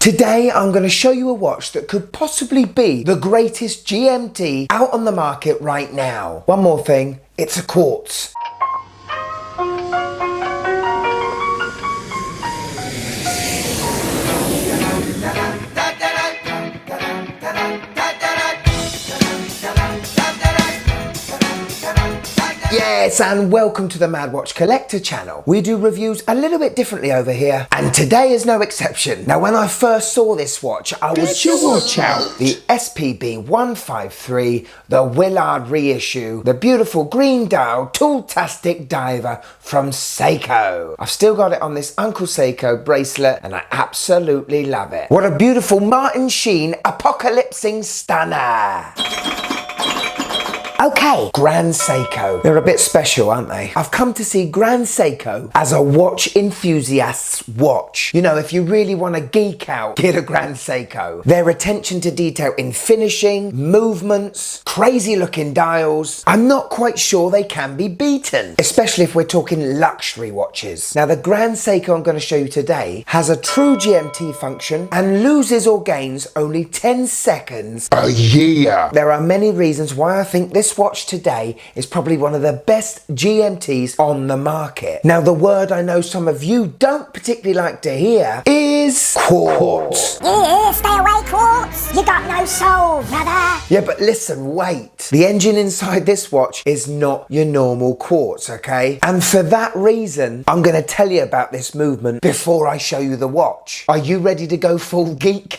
Today I'm going to show you a watch that could possibly be the greatest GMT out on the market right now. One more thing, it's a Quartz. Yes, and welcome to the Mad Watch Collector channel. We do reviews a little bit differently over here, and today is no exception. Now, when I first saw this watch, I was watch out. The SBGN003, the Willard reissue, the beautiful green dial tool-tastic diver from Seiko. I've still got it on this Uncle Seiko bracelet, and I absolutely love it. What a beautiful Martin Sheen apocalypsing stunner. Okay, Grand Seiko. They're a bit special, aren't they? I've come to see Grand Seiko as a watch enthusiast's watch. You know, if you really want to geek out, get a Grand Seiko. Their attention to detail in finishing, movements, crazy looking dials, I'm not quite sure they can be beaten, especially if we're talking luxury watches. Now, the Grand Seiko I'm going to show you today has a true GMT function and loses or gains only 10 seconds a year. There are many reasons why I think this watch today is probably one of the best GMTs on the market. Now, the word I know some of you don't particularly like to hear is Quartz. Yeah, stay away, Quartz. You got no soul, brother. Yeah, but listen, wait. The engine inside this watch is not your normal Quartz, okay? And for that reason, I'm going to tell you about this movement before I show you the watch. Are you ready to go full geek?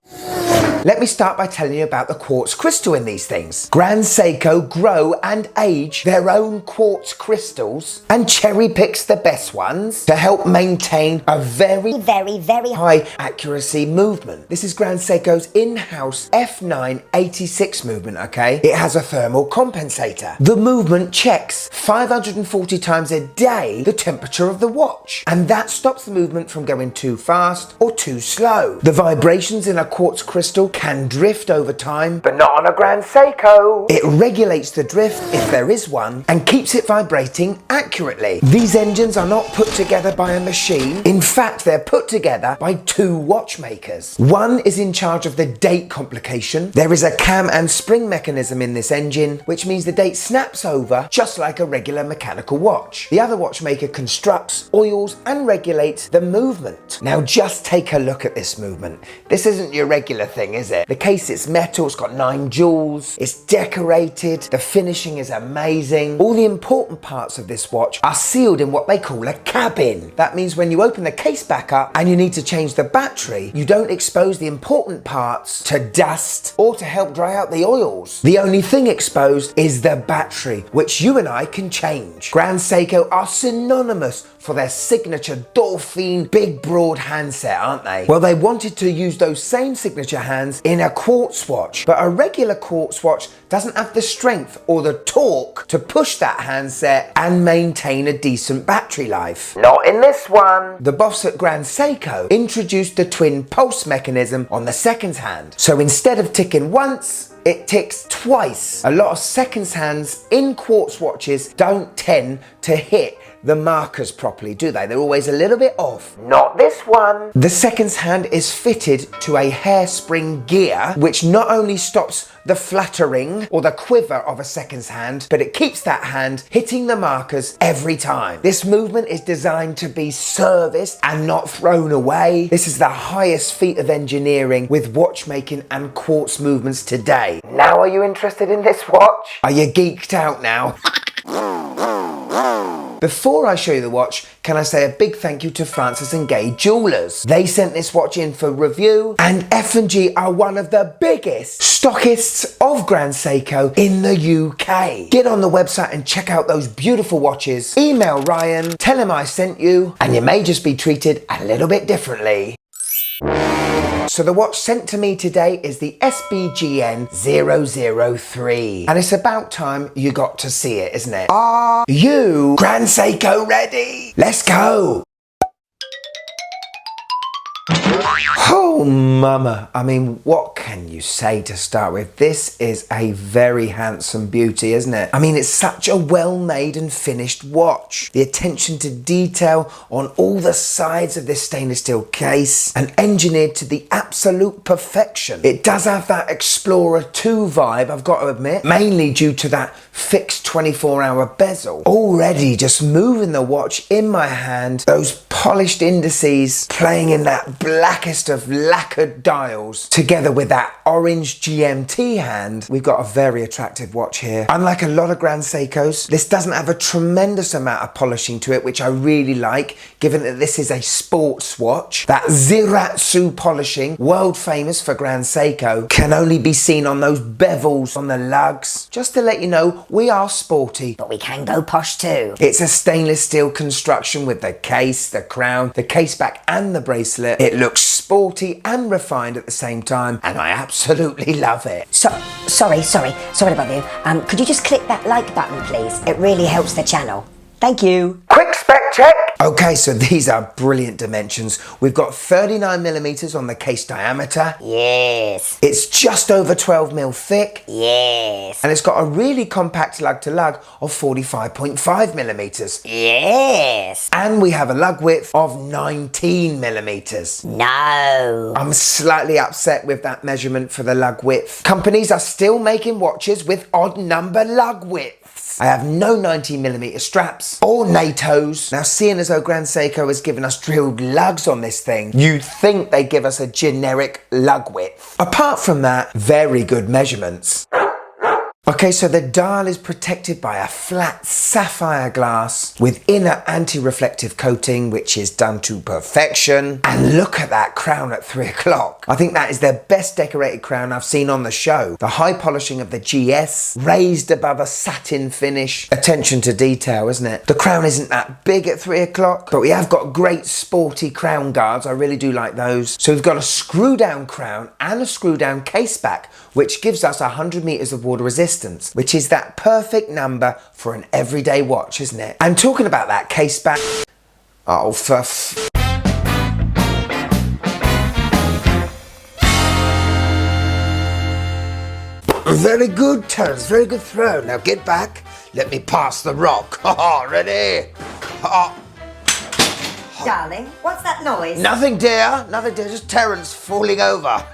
Let me start by telling you about the quartz crystal in these things. Grand Seiko grow and age their own quartz crystals and cherry picks the best ones to help maintain a very high accuracy movement. This is Grand Seiko's in-house F986 movement, okay? It has a thermal compensator. The movement checks 540 times a day the temperature of the watch, and that stops the movement from going too fast or too slow. The vibrations in a quartz crystal can drift over time, but not on a Grand Seiko. It regulates the drift, if there is one, and keeps it vibrating accurately. These engines are not put together by a machine. In fact, they're put together by two watchmakers. One is in charge of the date complication. There is a cam and spring mechanism in this engine, which means the date snaps over just like a regular mechanical watch. The other watchmaker constructs, oils, and regulates the movement. Now, just take a look at this movement. This isn't your regular thing, is it? The case is metal, it's got 9 jewels, it's decorated, the finishing is amazing. All the important parts of this watch are sealed in what they call a cabin. That means when you open the case back up and you need to change the battery, you don't expose the important parts to dust or to help dry out the oils. The only thing exposed is the battery, which you and I can change. Grand Seiko are synonymous for their signature Dolphin big broad handset, aren't they? Well, they wanted to use those same signature hands in a quartz watch, but a regular quartz watch doesn't have the strength or the torque to push that handset and maintain a decent battery life. Not in this one. The boss at Grand Seiko introduced the twin pulse mechanism on the seconds hand. So instead of ticking once, it ticks twice. A lot of seconds hands in quartz watches don't tend to hit the markers properly, do they? They're always a little bit off. Not this one. The seconds hand is fitted to a hairspring gear, which not only stops the fluttering or the quiver of a seconds hand, but it keeps that hand hitting the markers every time. This movement is designed to be serviced and not thrown away. This is the highest feat of engineering with watchmaking and quartz movements today. Now, are you interested in this watch? Are you geeked out now? Before I show you the watch, can I say a big thank you to Francis and GAYE Jewelers. They sent this watch in for review, and F&G are one of the biggest stockists of Grand Seiko in the UK. Get on the website and check out those beautiful watches. Email Ryan, tell him I sent you, and you may just be treated a little bit differently. So the watch sent to me today is the SBGN003. And it's about time you got to see it, isn't it? Are you Grand Seiko ready? Let's go! Oh, mama. I mean, what can you say to start with? This is a very handsome beauty, isn't it? I mean, it's such a well-made and finished watch. The attention to detail on all the sides of this stainless steel case and engineered to the absolute perfection. It does have that Explorer 2 vibe, I've got to admit, mainly due to that fixed 24-hour bezel. Already just moving the watch in my hand, those polished indices playing in that blackest of lacquered dials together with that orange GMT hand, we've got a very attractive watch here. Unlike a lot of Grand Seikos, this doesn't have a tremendous amount of polishing to it, which I really like, given that this is a sports watch. That Ziratsu polishing, world famous for Grand Seiko, can only be seen on those bevels on the lugs. Just to let you know, we are sporty, But we can go posh too. it's a stainless steel construction with the case, the crown, the case back and the bracelet. It looks sporty and refined at the same time, and I absolutely love it. Sorry to bother you. Could you just click that like button, please? It really helps the channel. Thank you. Quick spec check. Okay, so these are brilliant dimensions. We've got 39mm on the case diameter. Yes. It's just over 12mm thick. Yes. And it's got a really compact lug to lug of 45.5mm. Yes. And we have a lug width of 19mm. No. I'm slightly upset with that measurement for the lug width. Companies are still making watches with odd number lug widths. I have no 19mm straps or NATOs. Now, seeing as though Grand Seiko has given us drilled lugs on this thing, you'd think they give us a generic lug width. Apart from that, very good measurements. Okay, so the dial is protected by a flat sapphire glass with inner anti-reflective coating, which is done to perfection. And look at that crown at 3 o'clock. I think that is the best decorated crown I've seen on the show. The high polishing of the GS, raised above a satin finish. Attention to detail, isn't it? The crown isn't that big at 3 o'clock, but we have got great sporty crown guards. I really do like those. So we've got a screw down crown and a screw down case back, which gives us 100 meters of water resistance, which is that perfect number for an everyday watch, isn't it? And talking about that case back, oh, very good, Terence, very good throw. Now get back, let me pass the rock. Ready? Darling, what's that noise? Nothing, dear, just Terence falling over.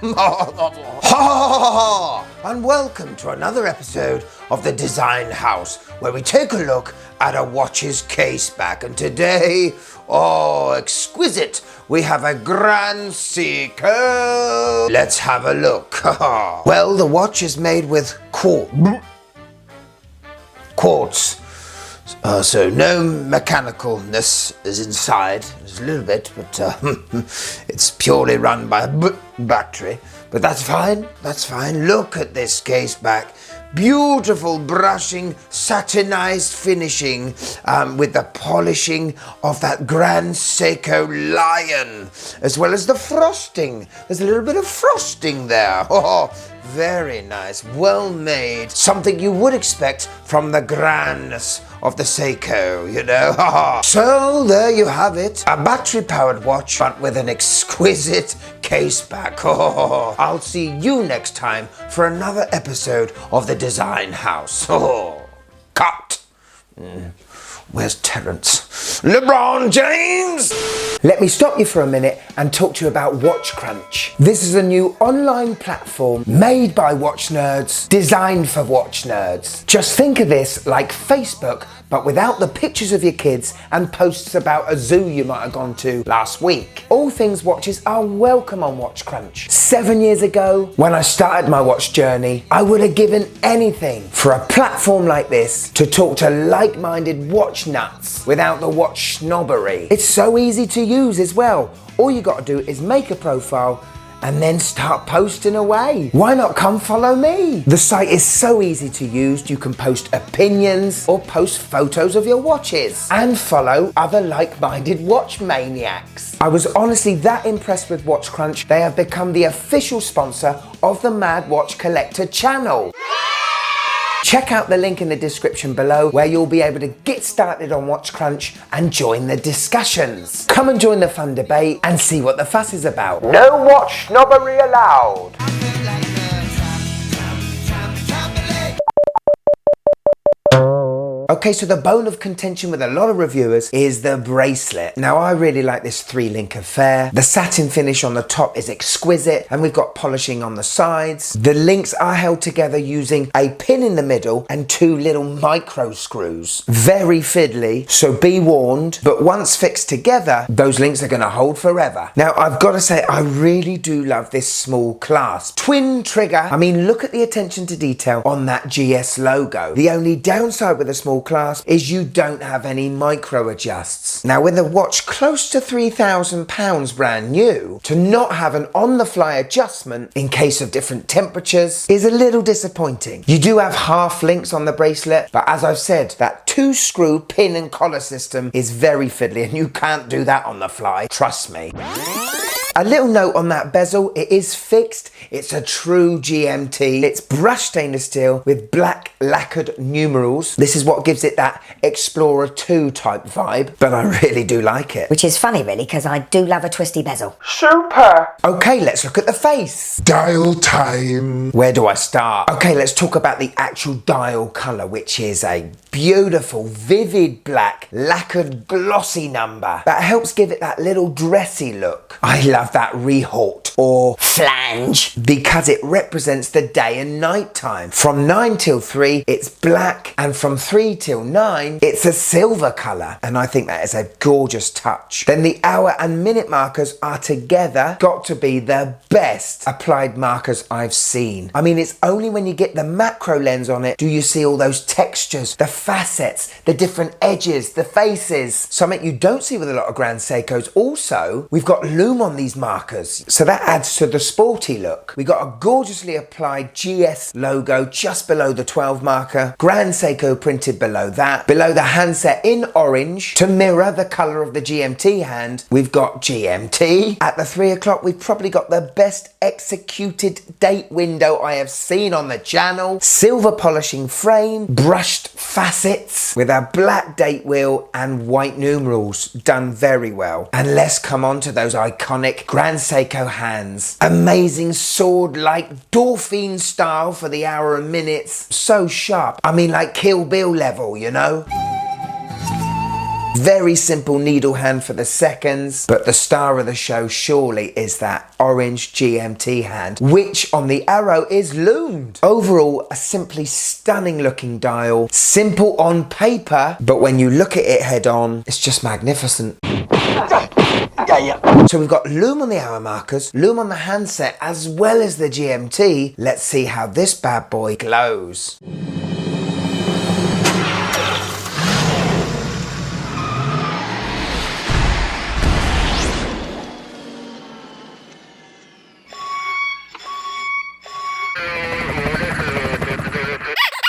And welcome to another episode of the Design House, where we take a look at a watch's case back. And today, oh, exquisite, we have a Grand Seiko. Let's have a look. Well, the watch is made with quartz. So no mechanicalness is inside. There's a little bit, but it's purely run by a battery. But that's fine, that's fine. Look at this case back. Beautiful brushing, satinized finishing with the polishing of that Grand Seiko lion, as well as the frosting. There's a little bit of frosting there. Oh, very nice, well made. Something you would expect from the grandness of the Seiko, you know. So there you have it, a battery-powered watch, but with an exquisite case back. I'll see you next time for another episode of the Design House. Cut. Where's Terence? LeBron James! Let me stop you for a minute and talk to you about Watch Crunch. This is a new online platform made by watch nerds, designed for watch nerds. Just think of this like Facebook, but without the pictures of your kids and posts about a zoo you might have gone to last week. All things watches are welcome on Watch Crunch. 7 years ago, when I started my watch journey, I would have given anything for a platform like this to talk to like-minded watch nuts without the watch snobbery. It's so easy to use as well. All you got to do is make a profile and then start posting away. Why not come follow me? The site is so easy to use. You can post opinions or post photos of your watches and follow other like-minded watch maniacs. I was honestly that impressed with Watch Crunch. They have become the official sponsor of the Mad Watch Collector channel. Check out the link in the description below where you'll be able to get started on Watch Crunch and join the discussions. Come and join the fun debate and see what the fuss is about. No watch snobbery allowed. Okay, so the bone of contention with a lot of reviewers is the bracelet. Now, I really like this 3-link affair. The satin finish on the top is exquisite, and we've got polishing on the sides. The links are held together using a pin in the middle and 2 little micro screws. Very fiddly, so be warned, but once fixed together, those links are gonna hold forever. Now, I've gotta say, I really do love this small clasp. Twin trigger, I mean, look at the attention to detail on that GS logo. The only downside with a small clasp is you don't have any micro adjusts. Now, with a watch close to £3,000 brand new, to not have an on-the-fly adjustment in case of different temperatures is a little disappointing. You do have half links on the bracelet, but as I've said, that 2-screw pin and collar system is very fiddly, and you can't do that on the fly, trust me. A little note on that bezel, it is fixed, it's a true GMT. It's brushed stainless steel with black lacquered numerals. This is what gives it that Explorer 2 type vibe, but I really do like it. Which is funny really, because I do love a twisty bezel. Super! Okay, let's look at the face. Dial time. Where do I start? Okay, let's talk about the actual dial colour, which is a beautiful, vivid black, lacquered, glossy number that helps give it that little dressy look. I love that rehaut or flange because it represents the day and night time. From 9 till 3 it's black, and from 3 till 9 it's a silver colour, and I think that is a gorgeous touch. Then the hour and minute markers are together got to be the best applied markers I've seen. I mean, it's only when you get the macro lens on it do you see all those textures, the facets, the different edges, the faces, something you don't see with a lot of Grand Seikos. Also, we've got lume on these markers, so that adds to the sporty look. We got a gorgeously applied GS logo just below the 12 marker, Grand Seiko printed below that. Below the handset in orange to mirror the colour of the GMT hand, we've got GMT. At the 3 o'clock, we've probably got the best executed date window I have seen on the channel. Silver polishing frame, brushed facets with a black date wheel and white numerals, done very well. And let's come on to those iconic Grand Seiko hands. Amazing sword-like Dauphine style for the hour and minutes. So sharp. I mean, like Kill Bill level, you know? Very simple needle hand for the seconds, but the star of the show surely is that orange GMT hand, which on the arrow is loomed. Overall, a simply stunning looking dial. Simple on paper, but when you look at it head on, it's just magnificent. So we've got lume on the hour markers, lume on the handset, as well as the GMT. Let's see how this bad boy glows.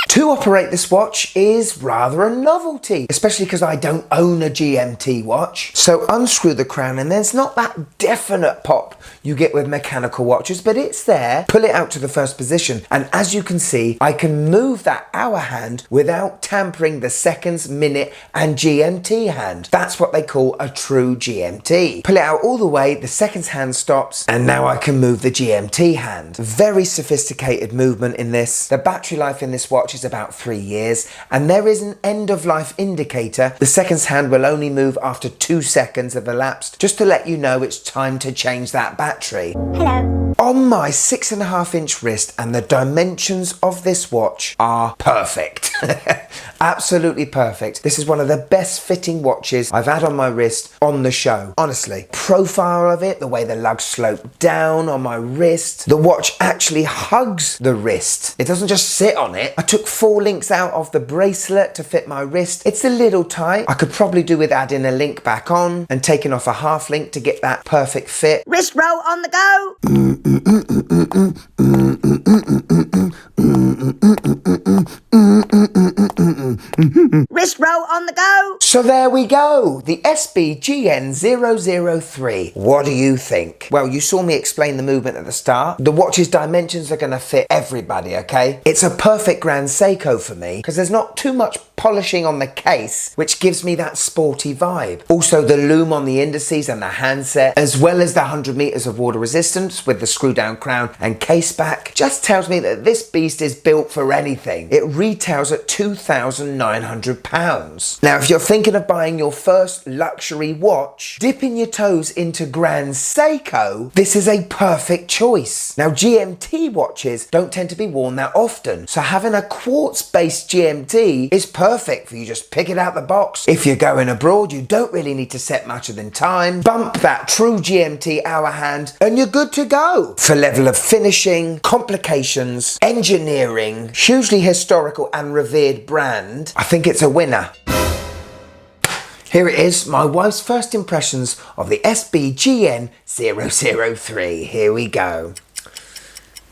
To operate this watch is rather a novelty, especially because I don't own a GMT watch. So unscrew the crown and there's not that definite pop you get with mechanical watches, but it's there. Pull it out to the first position, and as you can see, I can move that hour hand without tampering the seconds, minute and GMT hand. That's what they call a true GMT. Pull it out all the way, the seconds hand stops, and now I can move the GMT hand. Very sophisticated movement in this. The battery life in this watch is about 3 years, and there is an end of life indicator. The seconds hand will only move after 2 seconds have elapsed, just to let you know it's time to change that battery. Hello. On my 6.5-inch wrist, and the dimensions of this watch are perfect. Absolutely perfect. This is one of the best fitting watches I've had on my wrist on the show. Honestly, profile of it, the way the lugs slope down on my wrist, the watch actually hugs the wrist. It doesn't just sit on it. I took 4 links out of the bracelet to fit my wrist. It's a little tight. I could probably do with adding a link back on and taking off a half link to get that perfect fit. Wrist roll on the go. Wrist roll on the go. So there we go, the SBGN003. What do you think? Well, you saw me explain the movement at the start. The watch's dimensions are going to fit everybody, okay? It's a perfect Grand Seiko for me because there's not too much polishing on the case, which gives me that sporty vibe. Also, the loom on the indices and the handset, as well as the 100 meters of water resistance with the screw down crown and case back, just tells me that this beast is built for anything. It retails at £2,900. Now, if you're thinking of buying your first luxury watch, dipping your toes into Grand Seiko, this is a perfect choice. Now, GMT watches don't tend to be worn that often, so having a quartz-based GMT is perfect for you. Just pick it out the box. If you're going abroad, you don't really need to set much of the time. Bump that true GMT hour hand, and you're good to go. For level of finishing, complications, engineering, hugely historical and revered brand, I think it's a winner. Here it is, my wife's first impressions of the SBGN003. Here we go.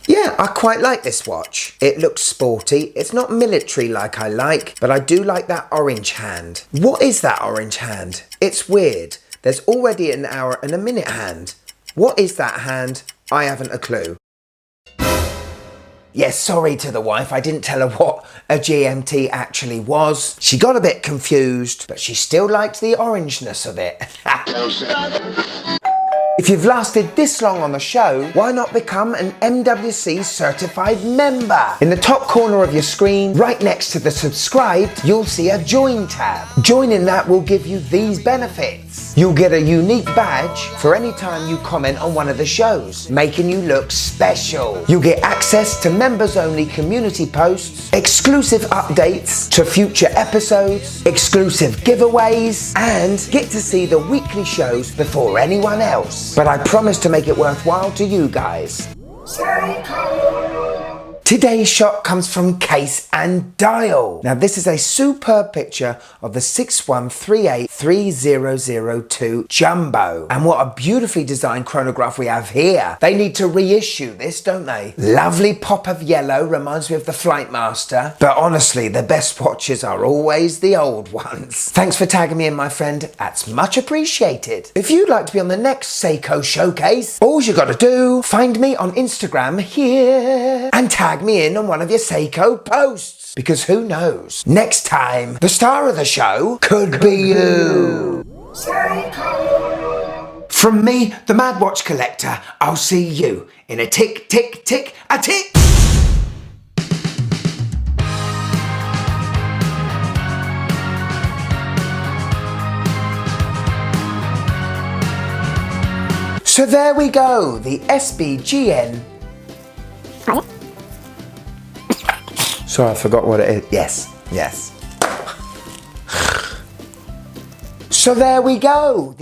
Yeah, I quite like this watch. It looks sporty. It's not military like I like, but I do like that orange hand. What is that orange hand? It's weird. There's already an hour and a minute hand. What is that hand? I haven't a clue. Yes, sorry to the wife, I didn't tell her what a GMT actually was. She got a bit confused, but she still liked the orangeness of it. If you've lasted this long on the show, why not become an MWC certified member? In the top corner of your screen, right next to the subscribed, you'll see a join tab. Joining that will give you these benefits. You'll get a unique badge for any time you comment on one of the shows, making you look special. You'll get access to members-only community posts, exclusive updates to future episodes, exclusive giveaways, and get to see the weekly shows before anyone else. But I promise to make it worthwhile to you guys. Today's shot comes from Case and Dial. Now this is a superb picture of the 6138-3002 Jumbo. And what a beautifully designed chronograph we have here. They need to reissue this, don't they? Lovely pop of yellow, reminds me of the Flightmaster. But honestly, the best watches are always the old ones. Thanks for tagging me in, my friend. That's much appreciated. If you'd like to be on the next Seiko showcase, all you gotta do, find me on Instagram here and tag me in on one of your Seiko posts, because who knows, next time the star of the show could be you. From me, the Mad Watch Collector, I'll see you in a tick, tick, tick, a tick. So there we go, the SBGN. Sorry, I forgot what it is. Yes. So there we go.